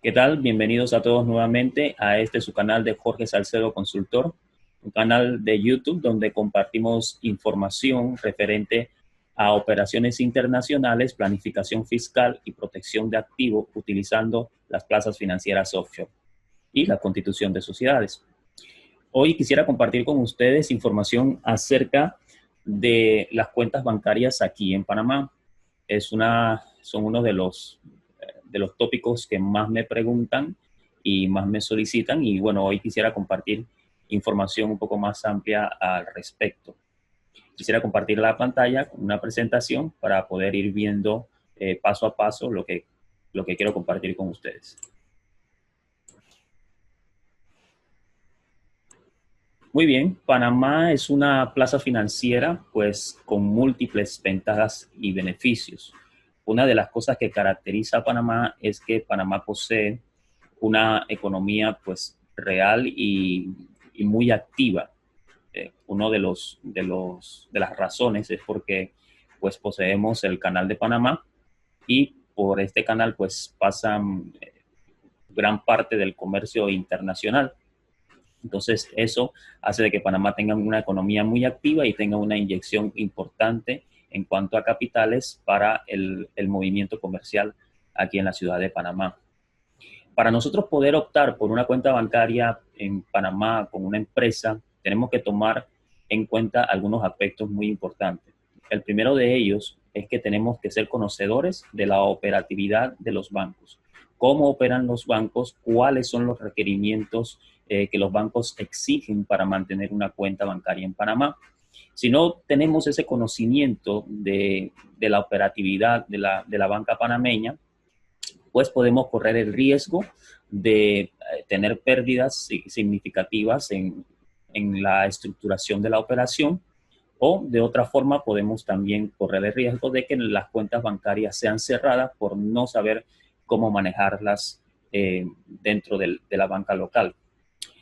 ¿Qué tal? Bienvenidos a todos nuevamente a su canal de Jorge Salcedo Consultor, un canal de YouTube donde compartimos información referente a operaciones internacionales, planificación fiscal y protección de activos utilizando las plazas financieras offshore y la constitución de sociedades. Hoy quisiera compartir con ustedes información acerca de las cuentas bancarias aquí en Panamá. Son uno de los tópicos que más me preguntan y más me solicitan. Y bueno, hoy quisiera compartir información un poco más amplia al respecto. Quisiera compartir la pantalla con una presentación para poder ir viendo paso a paso lo que quiero compartir con ustedes. Muy bien, Panamá es una plaza financiera pues con múltiples ventajas y beneficios. Una de las cosas que caracteriza a Panamá es que Panamá posee una economía pues real y muy activa. Uno de las razones es porque pues poseemos el canal de Panamá y por este canal pues pasan gran parte del comercio internacional. Entonces, eso hace de que Panamá tenga una economía muy activa y tenga una inyección importante en cuanto a capitales para el movimiento comercial aquí en la ciudad de Panamá. Para nosotros poder optar por una cuenta bancaria en Panamá con una empresa, tenemos que tomar en cuenta algunos aspectos muy importantes. El primero de ellos es que tenemos que ser conocedores de la operatividad de los bancos. Cómo operan los bancos, cuáles son los requerimientos que los bancos exigen para mantener una cuenta bancaria en Panamá. Si no tenemos ese conocimiento de la operatividad de la banca panameña, pues podemos correr el riesgo de tener pérdidas significativas en la estructuración de la operación, o de otra forma podemos también correr el riesgo de que las cuentas bancarias sean cerradas por no saber cómo manejarlas de la banca local.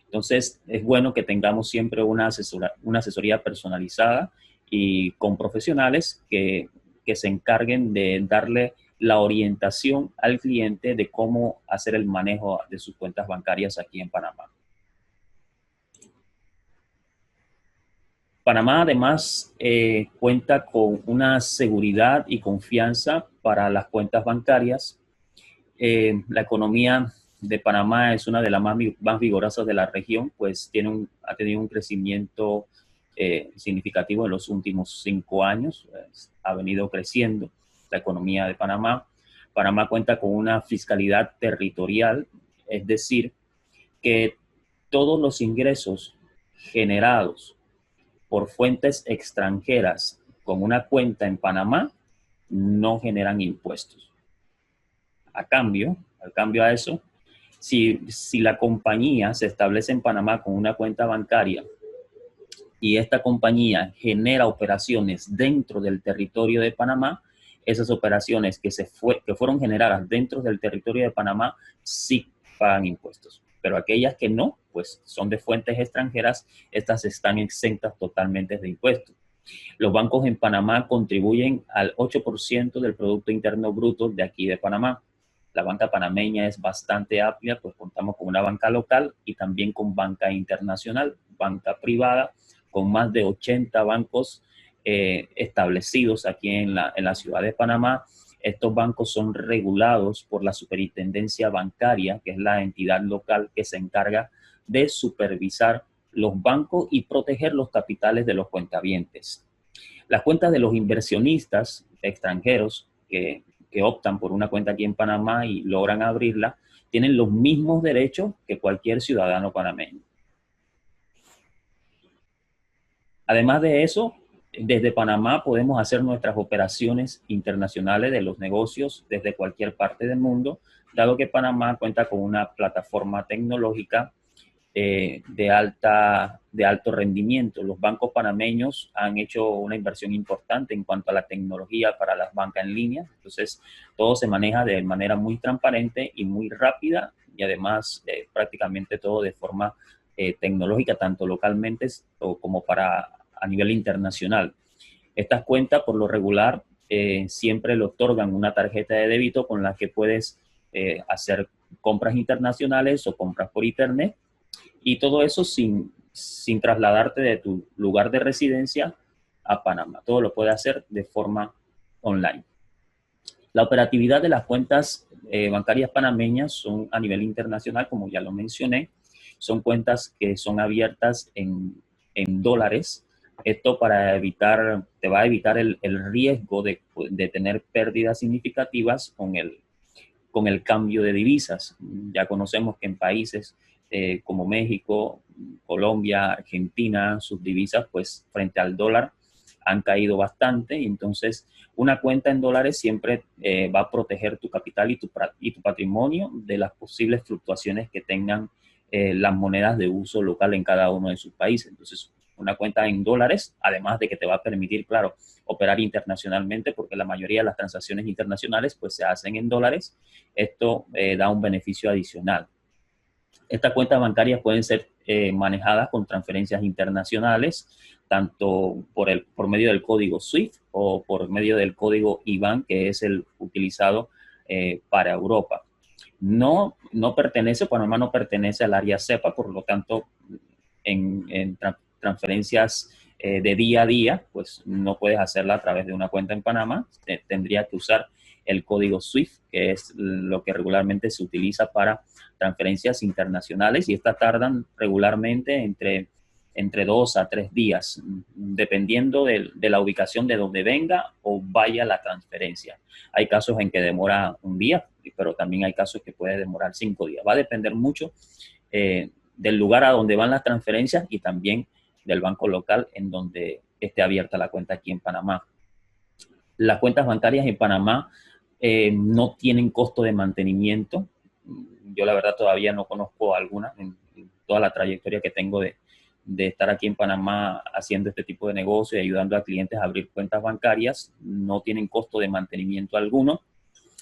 Entonces, es bueno que tengamos siempre una asesoría personalizada y con profesionales que se encarguen de darle la orientación al cliente de cómo hacer el manejo de sus cuentas bancarias aquí en Panamá. Panamá además cuenta con una seguridad y confianza para las cuentas bancarias. La economía de Panamá es una de las más vigorosas de la región, pues ha tenido un crecimiento significativo en los últimos 5 años. Ha venido creciendo la economía de Panamá. Panamá cuenta con una fiscalidad territorial, es decir, que todos los ingresos generados por fuentes extranjeras con una cuenta en Panamá no generan impuestos. Al cambio a eso, si la compañía se establece en Panamá con una cuenta bancaria y esta compañía genera operaciones dentro del territorio de Panamá, esas operaciones que fueron generadas dentro del territorio de Panamá sí pagan impuestos. Pero aquellas que no, pues son de fuentes extranjeras, estas están exentas totalmente de impuestos. Los bancos en Panamá contribuyen al 8% del Producto Interno Bruto de aquí de Panamá. La banca panameña es bastante amplia, pues contamos con una banca local y también con banca internacional, banca privada, con más de 80 bancos establecidos aquí en la ciudad de Panamá. Estos bancos son regulados por la Superintendencia Bancaria, que es la entidad local que se encarga de supervisar los bancos y proteger los capitales de los cuentavientes. Las cuentas de los inversionistas extranjeros que optan por una cuenta aquí en Panamá y logran abrirla, tienen los mismos derechos que cualquier ciudadano panameño. Además de eso, desde Panamá podemos hacer nuestras operaciones internacionales de los negocios desde cualquier parte del mundo, dado que Panamá cuenta con una plataforma tecnológica de alto rendimiento. Los bancos panameños han hecho una inversión importante en cuanto a la tecnología para las bancas en línea. Entonces, todo se maneja de manera muy transparente y muy rápida, y además prácticamente todo de forma tecnológica, tanto localmente como a nivel internacional. Estas cuentas, por lo regular, siempre le otorgan una tarjeta de débito con la que puedes hacer compras internacionales o compras por internet, y todo eso sin trasladarte de tu lugar de residencia a Panamá. Todo lo puede hacer de forma online. La operatividad de las cuentas bancarias panameñas son a nivel internacional, como ya lo mencioné. Son cuentas que son abiertas en dólares. Esto te va a evitar el riesgo de tener pérdidas significativas con el cambio de divisas. Ya conocemos que en países como México, Colombia, Argentina, sus divisas, pues frente al dólar han caído bastante, y entonces una cuenta en dólares siempre va a proteger tu capital y tu patrimonio de las posibles fluctuaciones que tengan las monedas de uso local en cada uno de sus países. Entonces, una cuenta en dólares, además de que te va a permitir, claro, operar internacionalmente, porque la mayoría de las transacciones internacionales pues se hacen en dólares. Esto da un beneficio adicional. Estas cuentas bancarias pueden ser manejadas con transferencias internacionales, tanto por medio del código SWIFT o por medio del código IBAN, que es el utilizado para Europa. Panamá no pertenece al área CEPA, por lo tanto, en transferencias de día a día, pues no puedes hacerla a través de una cuenta en Panamá. Tendría que usar el código SWIFT, que es lo que regularmente se utiliza para transferencias internacionales, y estas tardan regularmente entre 2 a 3 días, dependiendo de la ubicación de donde venga o vaya la transferencia. Hay casos en que demora un día, pero también hay casos que puede demorar 5 días. Va a depender mucho del lugar a donde van las transferencias y también del banco local en donde esté abierta la cuenta aquí en Panamá. Las cuentas bancarias en Panamá no tienen costo de mantenimiento. Yo la verdad todavía no conozco alguna en toda la trayectoria que tengo de estar aquí en Panamá haciendo este tipo de negocio y ayudando a clientes a abrir cuentas bancarias. No tienen costo de mantenimiento alguno,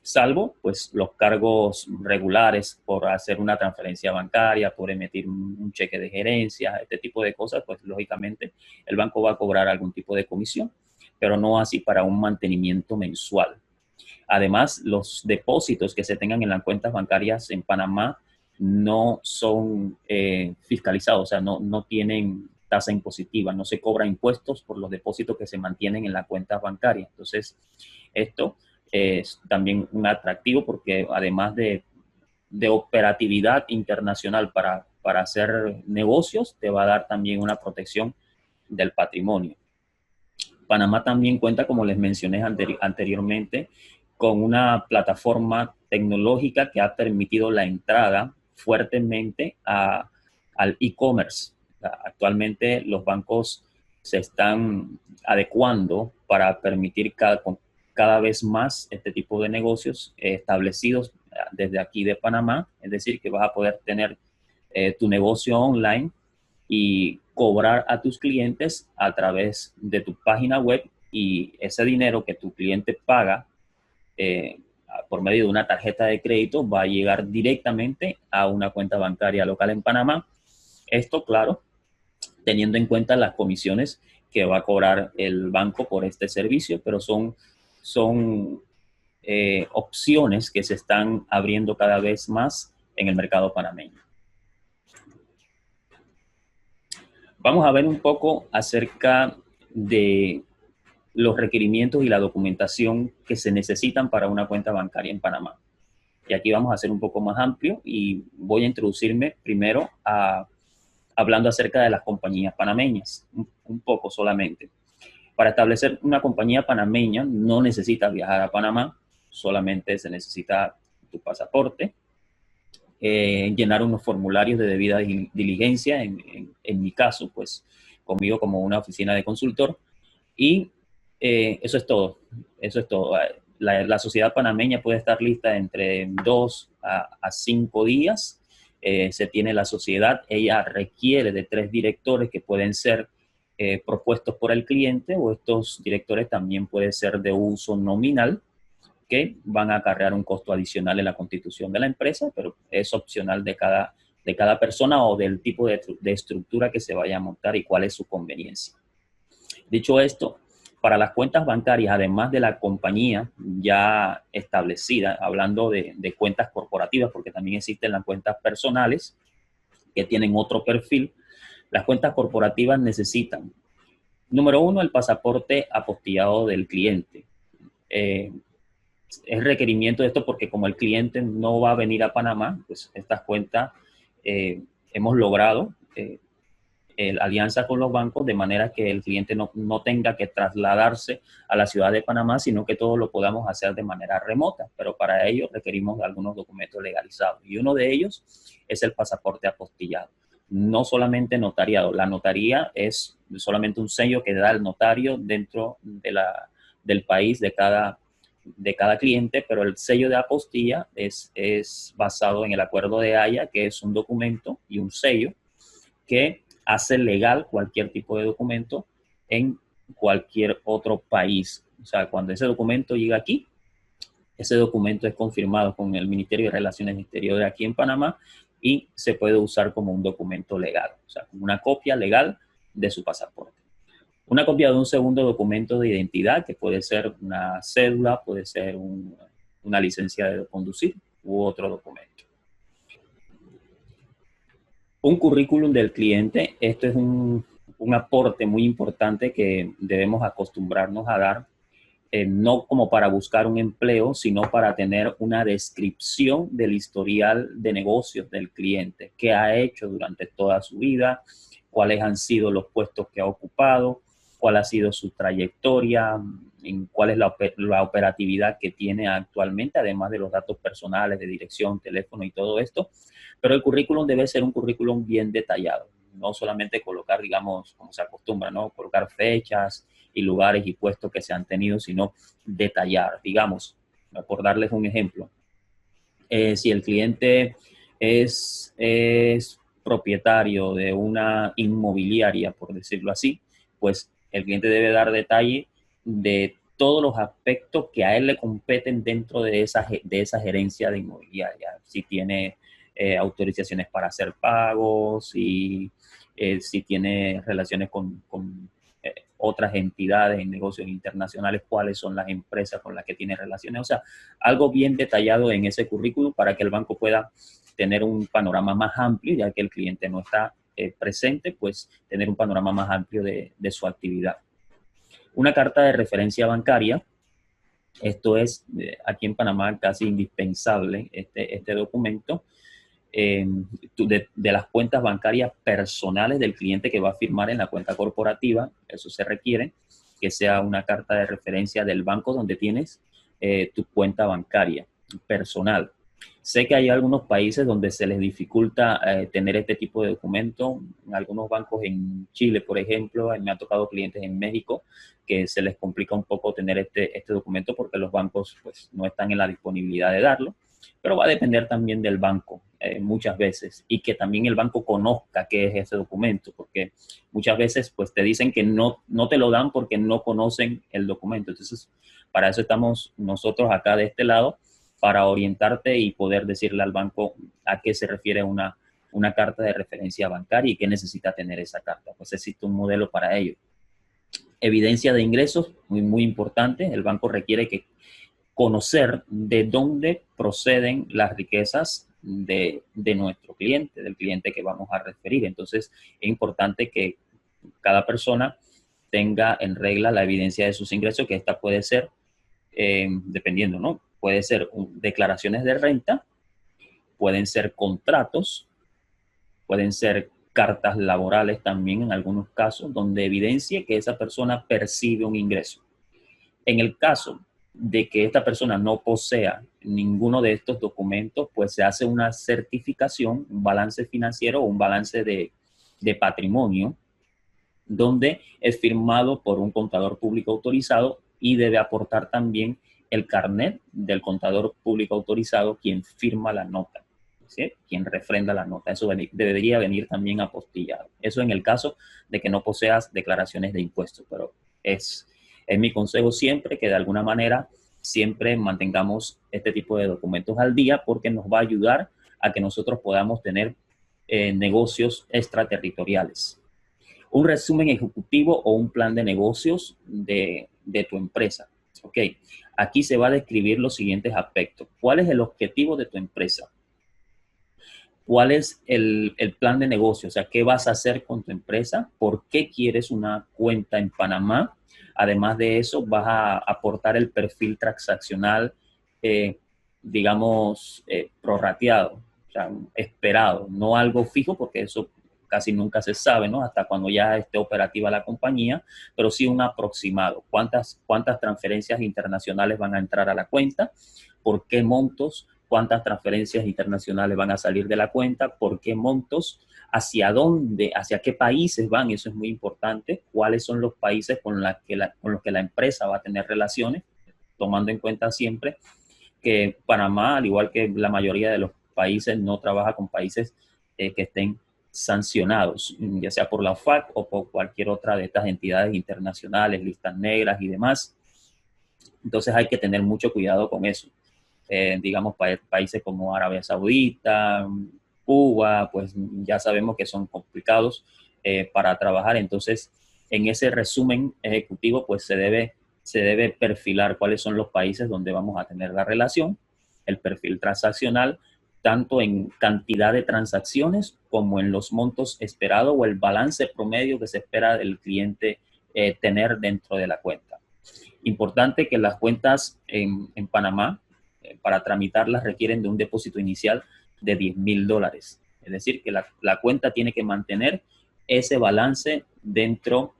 salvo pues los cargos regulares por hacer una transferencia bancaria, por emitir un cheque de gerencia, este tipo de cosas. Pues lógicamente el banco va a cobrar algún tipo de comisión, pero no así para un mantenimiento mensual. Además, los depósitos que se tengan en las cuentas bancarias en Panamá no son fiscalizados, o sea, no tienen tasa impositiva, no se cobra impuestos por los depósitos que se mantienen en las cuentas bancarias. Entonces, esto es también un atractivo, porque además de operatividad internacional para hacer negocios, te va a dar también una protección del patrimonio. Panamá también cuenta, como les mencioné anteriormente, con una plataforma tecnológica que ha permitido la entrada fuertemente al e-commerce. Actualmente los bancos se están adecuando para permitir cada vez más este tipo de negocios establecidos desde aquí de Panamá. Es decir, que vas a poder tener tu negocio online y cobrar a tus clientes a través de tu página web, y ese dinero que tu cliente paga por medio de una tarjeta de crédito va a llegar directamente a una cuenta bancaria local en Panamá. Esto, claro, teniendo en cuenta las comisiones que va a cobrar el banco por este servicio, pero son opciones que se están abriendo cada vez más en el mercado panameño. Vamos a ver un poco acerca de los requerimientos y la documentación que se necesitan para una cuenta bancaria en Panamá. Y aquí vamos a hacer un poco más amplio, y voy a introducirme primero hablando acerca de las compañías panameñas, un poco solamente. Para establecer una compañía panameña no necesitas viajar a Panamá, solamente se necesita tu pasaporte, llenar unos formularios de debida diligencia, en mi caso, pues conmigo como una oficina de consultor, y eso es todo. Eso es todo. La sociedad panameña puede estar lista entre 2 a 5 días. Se tiene la sociedad, ella requiere de 3 directores que pueden ser propuestos por el cliente, o estos directores también pueden ser de uso nominal, que van a acarrear un costo adicional en la constitución de la empresa, pero es opcional de cada persona o del tipo de estructura que se vaya a montar y cuál es su conveniencia. Dicho esto, Para las cuentas bancarias, además de la compañía ya establecida, hablando de cuentas corporativas, porque también existen las cuentas personales que tienen otro perfil, las cuentas corporativas necesitan, número uno, el pasaporte apostillado del cliente. Eh, es requerimiento de esto porque como el cliente no va a venir a Panamá, pues estas cuentas hemos logrado alianza con los bancos de manera que el cliente no tenga que trasladarse a la ciudad de Panamá, sino que todo lo podamos hacer de manera remota. Pero para ello requerimos algunos documentos legalizados y uno de ellos es el pasaporte apostillado. No solamente notariado, la notaría es solamente un sello que da el notario dentro del país de cada cliente, pero el sello de apostilla es basado en el Acuerdo de Haya, que es un documento y un sello que hace legal cualquier tipo de documento en cualquier otro país. O sea, cuando ese documento llega aquí, ese documento es confirmado con el Ministerio de Relaciones Exteriores aquí en Panamá y se puede usar como un documento legal, o sea, como una copia legal de su pasaporte. Una copia de un segundo documento de identidad, que puede ser una cédula, puede ser una licencia de conducir u otro documento. Un currículum del cliente, esto es un aporte muy importante que debemos acostumbrarnos a dar, no como para buscar un empleo, sino para tener una descripción del historial de negocios del cliente, qué ha hecho durante toda su vida, cuáles han sido los puestos que ha ocupado, cuál ha sido su trayectoria, en cuál es la operatividad que tiene actualmente, además de los datos personales de dirección, teléfono y todo esto. Pero el currículum debe ser un currículum bien detallado, no solamente colocar, digamos, como se acostumbra, ¿no? Colocar fechas y lugares y puestos que se han tenido, sino detallar, digamos, por darles un ejemplo. Si el cliente es propietario de una inmobiliaria, por decirlo así, pues el cliente debe dar detalle de todos los aspectos que a él le competen dentro de esa gerencia de inmobiliaria. Si tiene autorizaciones para hacer pagos, si tiene relaciones con otras entidades en negocios internacionales, cuáles son las empresas con las que tiene relaciones. O sea, algo bien detallado en ese currículum para que el banco pueda tener un panorama más amplio, ya que el cliente no está presente, pues tener un panorama más amplio de su actividad. Una carta de referencia bancaria, esto es aquí en Panamá casi indispensable, este documento, de las cuentas bancarias personales del cliente que va a firmar en la cuenta corporativa. Eso se requiere que sea una carta de referencia del banco donde tienes tu cuenta bancaria personal. Sé que hay algunos países donde se les dificulta tener este tipo de documento. En algunos bancos en Chile, por ejemplo, me ha tocado clientes en México que se les complica un poco tener este documento porque los bancos pues, no están en la disponibilidad de darlo, pero va a depender también del banco muchas veces y que también el banco conozca qué es ese documento, porque muchas veces pues te dicen que no te lo dan porque no conocen el documento. Entonces, para eso estamos nosotros acá de este lado, para orientarte y poder decirle al banco a qué se refiere una carta de referencia bancaria y qué necesita tener esa carta. Pues existe un modelo para ello. Evidencia de ingresos, muy, muy importante. El banco requiere que conocer de dónde proceden las riquezas de nuestro cliente, del cliente que vamos a referir. Entonces, es importante que cada persona tenga en regla la evidencia de sus ingresos, que esta puede ser, dependiendo, ¿no? Puede ser declaraciones de renta, pueden ser contratos, pueden ser cartas laborales también en algunos casos, donde evidencie que esa persona percibe un ingreso. En el caso de que esta persona no posea ninguno de estos documentos, pues se hace una certificación, un balance financiero o un balance de patrimonio, donde es firmado por un contador público autorizado y debe aportar también el carnet del contador público autorizado, quien firma la nota, ¿sí? Quien refrenda la nota. Eso debería venir también apostillado. Eso en el caso de que no poseas declaraciones de impuestos, pero es mi consejo siempre que de alguna manera siempre mantengamos este tipo de documentos al día, porque nos va a ayudar a que nosotros podamos tener negocios extraterritoriales. Un resumen ejecutivo o un plan de negocios de tu empresa. Ok, aquí se va a describir los siguientes aspectos. ¿Cuál es el objetivo de tu empresa? ¿Cuál es el plan de negocio? O sea, ¿qué vas a hacer con tu empresa? ¿Por qué quieres una cuenta en Panamá? Además de eso, vas a aportar el perfil transaccional, eh, digamos, prorrateado, o sea, esperado, no algo fijo, porque eso casi nunca se sabe, ¿no? Hasta cuando ya esté operativa la compañía, pero sí un aproximado. ¿Cuántas transferencias internacionales van a entrar a la cuenta? ¿Por qué montos? ¿Cuántas transferencias internacionales van a salir de la cuenta? ¿Por qué montos? ¿Hacia dónde? ¿Hacia qué países van? Eso es muy importante. ¿Cuáles son los países con los que la empresa va a tener relaciones? Tomando en cuenta siempre que Panamá, al igual que la mayoría de los países, no trabaja con países que estén sancionados, ya sea por la OFAC o por cualquier otra de estas entidades internacionales, listas negras y demás. Entonces hay que tener mucho cuidado con eso. Digamos, países como Arabia Saudita, Cuba, pues ya sabemos que son complicados para trabajar. Entonces, en ese resumen ejecutivo, pues se debe perfilar cuáles son los países donde vamos a tener la relación, el perfil transaccional, tanto en cantidad de transacciones como en los montos esperados o el balance promedio que se espera del cliente tener dentro de la cuenta. Importante que las cuentas en Panamá, para tramitarlas, requieren de un depósito inicial de $10,000. Es decir, que la cuenta tiene que mantener ese balance dentro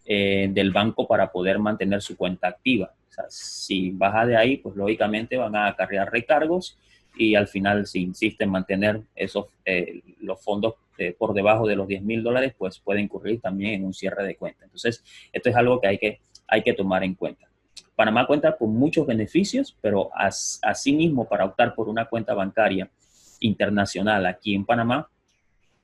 del banco para poder mantener su cuenta activa. O sea, si baja de ahí, pues lógicamente van a acarrear recargos y al final, si insiste en mantener los fondos por debajo de los $10,000, pues puede incurrir también en un cierre de cuenta. Entonces, esto es algo que hay que tomar en cuenta. Panamá cuenta con muchos beneficios, pero asimismo, para optar por una cuenta bancaria internacional aquí en Panamá,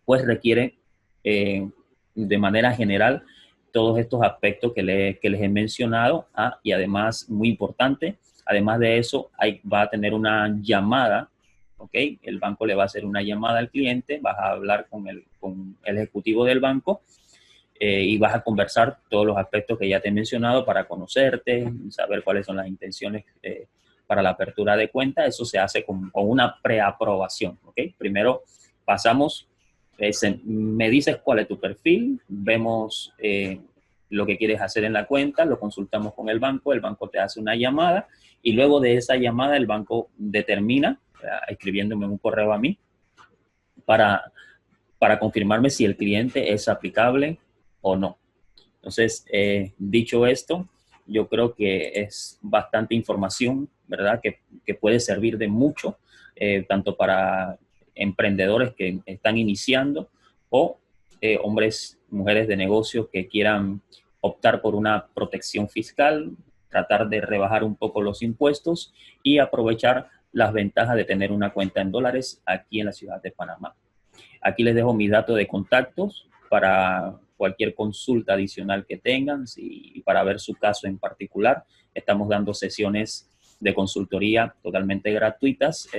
pues requiere de manera general todos estos aspectos que les he mencionado. Y además, muy importante, además de eso, va a tener una llamada, ¿ok? El banco le va a hacer una llamada al cliente, vas a hablar con el ejecutivo del banco y vas a conversar todos los aspectos que ya te he mencionado para conocerte, saber cuáles son las intenciones para la apertura de cuenta. Eso se hace con una preaprobación, ¿ok? Primero pasamos, me dices cuál es tu perfil, vemos lo que quieres hacer en la cuenta, lo consultamos con el banco te hace una llamada y luego de esa llamada el banco determina, escribiéndome un correo a mí, para, para confirmarme si el cliente es aplicable o no. Entonces, dicho esto, yo creo que es bastante información, ¿verdad? Que puede servir de mucho, tanto para emprendedores que están iniciando o hombres, mujeres de negocio que quieran optar por una protección fiscal, tratar de rebajar un poco los impuestos y aprovechar las ventajas de tener una cuenta en dólares aquí en la ciudad de Panamá. Aquí les dejo mi dato de contactos para cualquier consulta adicional que tengan y para ver su caso en particular. Estamos dando sesiones de consultoría totalmente gratuitas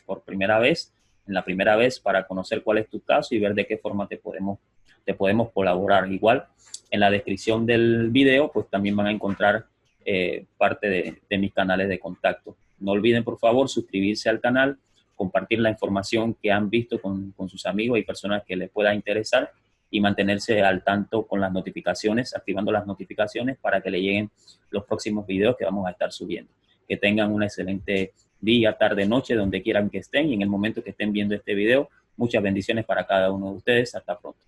por primera vez, en la primera vez, para conocer cuál es tu caso y ver de qué forma te podemos colaborar. Igual, en la descripción del video, pues también van a encontrar parte de mis canales de contacto. No olviden, por favor, suscribirse al canal, compartir la información que han visto con sus amigos y personas que les pueda interesar y mantenerse al tanto con las notificaciones, activando las notificaciones para que le lleguen los próximos videos que vamos a estar subiendo. Que tengan un excelente día, tarde, noche, donde quieran que estén y en el momento que estén viendo este video. Muchas bendiciones para cada uno de ustedes. Hasta pronto.